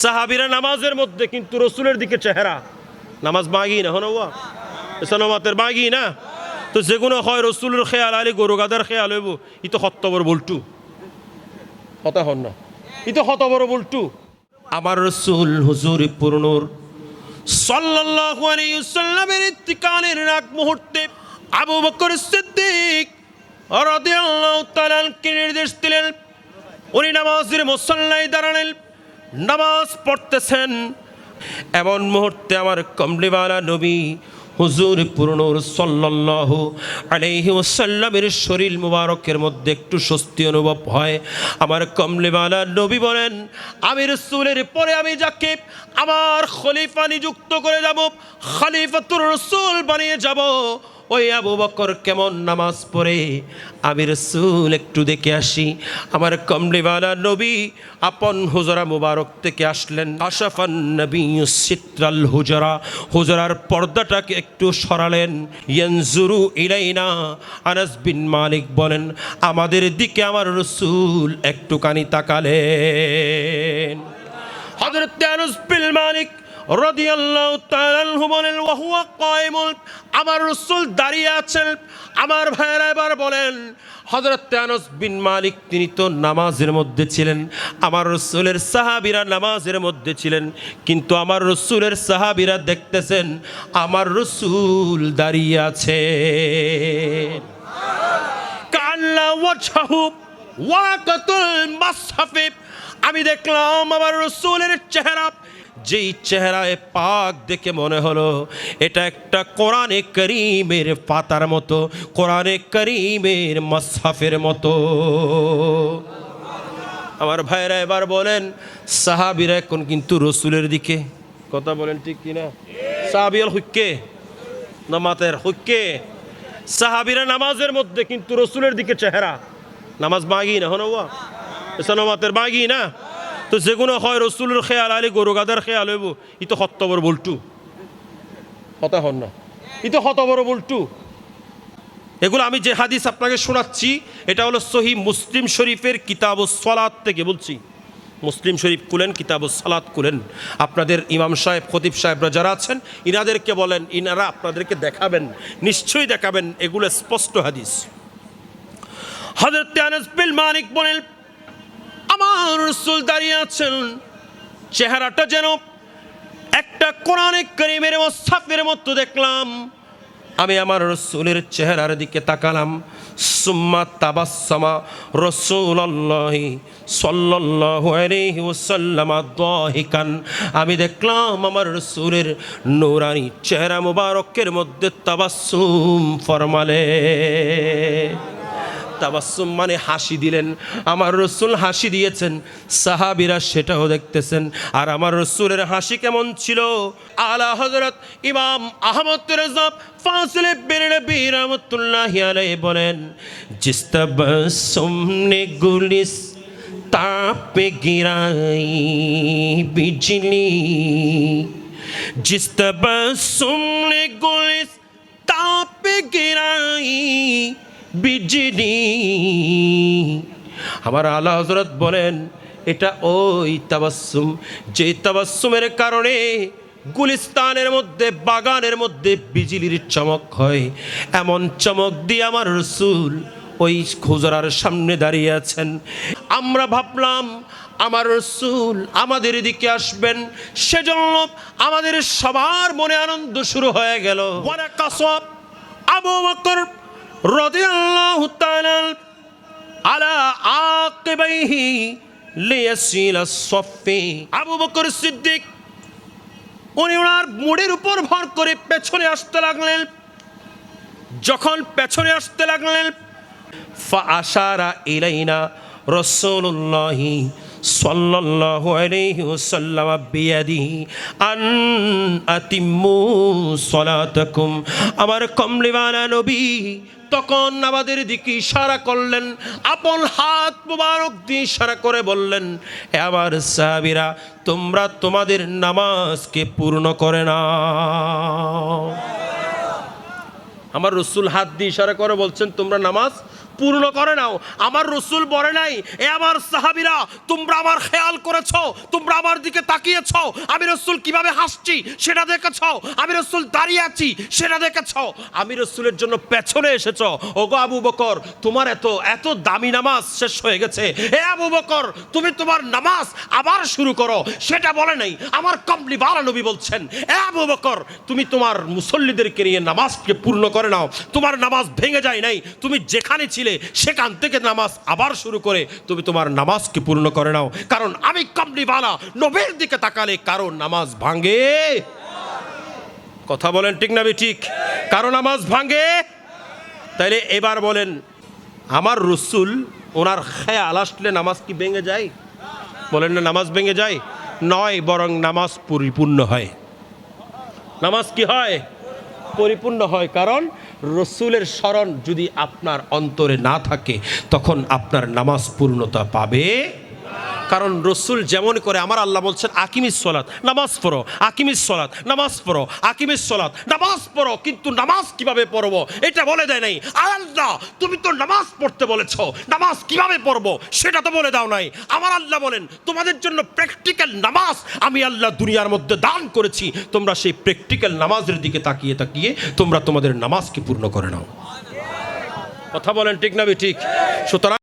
সাহাবীরা নামাজের মধ্যে কিন্তু রসুলের দিকে চেহারা নামাজ বাগি না হনবা এসানমাতের বাগি না তো যেগুলো হয় রসুলের খেয়াল আলী গরু গাদার খেয়াল হইব ই তো হত্তবর বলটু হতা হন না ই তো হতবর বলটু আমার রসুল হুজুর পুরনুর সাল্লাল্লাহু আলাইহি ওয়াসাল্লামের ইন্তিকালের আগ মুহূর্তে আবু বকর সিদ্দিক রাদিয়াল্লাহু তাআলা কে নির্দেশ দিলেন উনি নামাজের মুসল্লায় দাঁড়ালেন নামাজ পড়তেছেন এমন মুহূর্তে আমার কমলিওয়ালা নবী হুজুর পুরনুর সাল্লাল্লাহু আলাইহি ওয়াসাল্লামের শরীর মুবারকের মধ্যে একটু স্বস্তি অনুভব হয়। আমার কমলিওয়ালা নবী বলেন আমি রাসূলের পরে আমি যাকে আমার খলিফা নিযুক্ত করে যাব খলিফাতুর রাসূল বানিয়ে যাব ওই আবু বকর কেমন নামাজ পড়ে আমি রাসূল একটু দেখে আসি। আমার কমলিওয়ালা নবী আপন হুজরা মুবারক থেকে আসলেন। আশাফান নবী সিত্রাল হুজরা হুজরার পর্দাটাকে একটু সরালেন। ইয়ানজুরু ইলাইনা আনাস বিন মালিক বলেন আমাদের দিকে আমার রাসূল একটুখানি তাকালেন। হযরত আনাস বিন মালিক রাদিয়াল্লাহু তাআলা আনহু বলেন ওয়া হুয়া কায়েমুন আমার রাসূল দাঁড়িয়ে আছেন। আমার ভাইরা এবার বলেন হযরত আনাস বিন মালিক তিনি তো নামাজের মধ্যে ছিলেন আমার রাসূলের সাহাবীরা নামাজের মধ্যে ছিলেন কিন্তু আমার রাসূলের সাহাবীরা দেখতেছেন আমার রাসূল দাঁড়িয়ে আছেন। কাল্লা ওয়াজহু ওয়াকাতুল মাসহাফে আমি দেখলাম আমার রাসূলের চেহারা যেই চেহারায় পাক দেখে মনে হলো এটা একটা কোরআনে করিমের পাতার মতো কোরআনে করিমের মাসহাফের মতো। আমার ভাইরা এবার বলেন সাহাবীরা এখন কিন্তু রসুলের দিকে কথা বলেন ঠিক কিনা সাহাবীল হুক্কে নামাতের হুক্কে সাহাবীরা নামাজের মধ্যে কিন্তু রসুলের দিকে চেহারা নামাজ বাগি না হনবা এসানমাতের বাগি না তো যেগুলো হয় রসুলের খেয়াল আলী গরু গাদার খেয়াল হইব ই তো হত্তবর বলটু হতা হন না ই তো হতবর বলটু। এগুলো আমি যে হাদিস আপনাকে শোনাচ্ছি এটা হলো সহিহ মুসলিম শরীফের কিতাবুস সালাত থেকে বলছি। মুসলিম শরীফ খুলেন কিতাবুস সালাত খুলেন আপনাদের ইমাম সাহেব খতিব সাহেবরা যারা আছেন ইনাদেরকে বলেন ইনারা আপনাদেরকে দেখাবেন নিশ্চয়ই দেখাবেন এগুলো স্পষ্ট হাদিস। হযরত আনাস বিন মালিক বলেন আমার রাসূল দাঁড়িয়ে আছেন চেহারাটা যেন একটা কোরআনে কারীমের মুসহাফের মতো দেখলাম। আমি আমার রাসূলের চেহারার দিকে তাকালাম সুম্মা তাবাসসামা রাসূলুল্লাহি সাল্লাল্লাহু আলাইহি ওয়াসাল্লাম দাহিকান আমি দেখলাম আমার রাসূলের নূরানি চেহারা মুবারকের মধ্যে তাবাসসুম ফরমালে। তাবাসসুম মানে হাসি দিলেন আমার রাসূল হাসি দিয়েছেন সাহাবীরা সেটাও দেখতেছেন। আর আমার রাসূলের হাসি কেমন ছিল আলা হযরত ইমাম আহমদ রেজা ফাসিল ইবনে নবী রাহমাতুল্লাহি আলাইহি বলেন জিস তাবাসসুম নে গুলিস তাপে গিরাই বিজলি জিস তাবাসসুম নে গুলিস তাপে গিরাই বিজলি। আমার আলা হযরত বলেন এটা ওই তাবাসসুম যে তাবাসসুমের কারণে গুলিস্তানের মধ্যে বাগানের মধ্যে বিজলির চমক হয় এমন চমক দিয়ে আমার রাসূল ওই হুজরার সামনে দাঁড়িয়ে আছেন। আমরা ভাবলাম আমার রাসূল আমাদের দিকে আসবেন সেজন্য আমাদের সবার মনে আনন্দ শুরু হয়ে গেল। ওয়ালা কাসাব আবু বকর রাদিয়াল্লাহু তাআলা আলা আকিবাইহি লিয়াসিলা সফি আবু বকর সিদ্দিক উনি ওনার মুড়ের উপর ভর করে পেছনে আসতে লাগলেন। যখন পেছনে আসতে লাগলেন ফাআশারা ইলাইনা রাসূলুল্লাহি সাল্লাল্লাহু আলাইহি ওয়াসাল্লাম বিয়াদিহি আন আতিম্মু সালাতাকুম আমার কমলিওয়ালা নবী তখন আমাদের দিকে ইশারা করলেন আপন হাত মুবারক দিয়ে ইশারা করে বললেন হে আমার সাহাবীরা তোমরা তোমাদের নামাজকে পূর্ণ করে নাও। আমার রাসূল হাত দিয়ে ইশারা করে বলছেন তোমরা নামাজ পূর্ণ করে নাও। আমার রসুল বলে নাই, এ আমার সাহাবীরা তোমরা আমার খেয়াল করেছো, তোমরা আমার দিকে তাকিয়েছো, আমি রসুল কিভাবে হাসছি সেটা দেখেছো, আমি রসুল দাঁড়িয়ে আছি সেটা দেখেছো, আমি রসুলের জন্য পেছনে এসেছো। ওগো আবু বকর, তোমার এত এত দামি নামাজ শেষ হয়ে গেছে, এ আবু বকর তুমি তোমার নামাজ আবার শুরু করো, সেটা বলে নাই। আমার কামলিওয়ালা নবী বলছেন, এ আবু বকর তুমি তোমার মুসল্লিদেরকে নিয়ে নামাজকে পূর্ণ করে নাও, তোমার নামাজ ভেঙে যায় নাই, তুমি যেখানে ছিলে সেখান থেকে নামাজ আবার শুরু করে তুমি তোমার নামাজকে পূর্ণ করে নাও, কারণ আমি কামলিওয়ালা নবীর দিকে তাকালে কারো নামাজ ভাঙে। কথা বলেন ঠিক না ঠিক? কারো নামাজ ভাঙে। তাইলে এবার বলেন, আমার রসুল ওনার খেয়াল আসলে নামাজ কি ভেঙে যায়? বলেন না নামাজ ভেঙে যায়? নয়, বরং নামাজ পরিপূর্ণ হয়। নামাজ কি হয়? পরিপূর্ণ হয়। কারণ রসুলের স্মরণ যদি আপনার অন্তরে না থাকে তখন আপনার নামাজ পূর্ণতা পাবে। কারণ রসুল যেমন করে, আমার আল্লাহ বলছেন আকিমিস সলাত, নামাজ পড়ো, আকিমিস সলাত, নামাজ পড়ো, আকিমিস সলাত, নামাজ পড়ো, কিন্তু নামাজ কিভাবে পড়বো এটা বলে দেয় নাই। আল্লাহ তুমি তো নামাজ পড়তে বলেছো, নামাজ কিভাবে পড়বো সেটা তো বলে দাও নাই। আমার আল্লাহ বলেন তোমাদের জন্য প্র্যাকটিক্যাল নামাজ আমি আল্লাহ দুনিয়ার মধ্যে দান করেছি, তোমরা সেই প্র্যাকটিক্যাল নামাজের দিকে তাকিয়ে তাকিয়ে তোমরা তোমাদের নামাজকে পূর্ণ করে নাও। কথা বলেন ঠিক না ঠিক? সুতরাং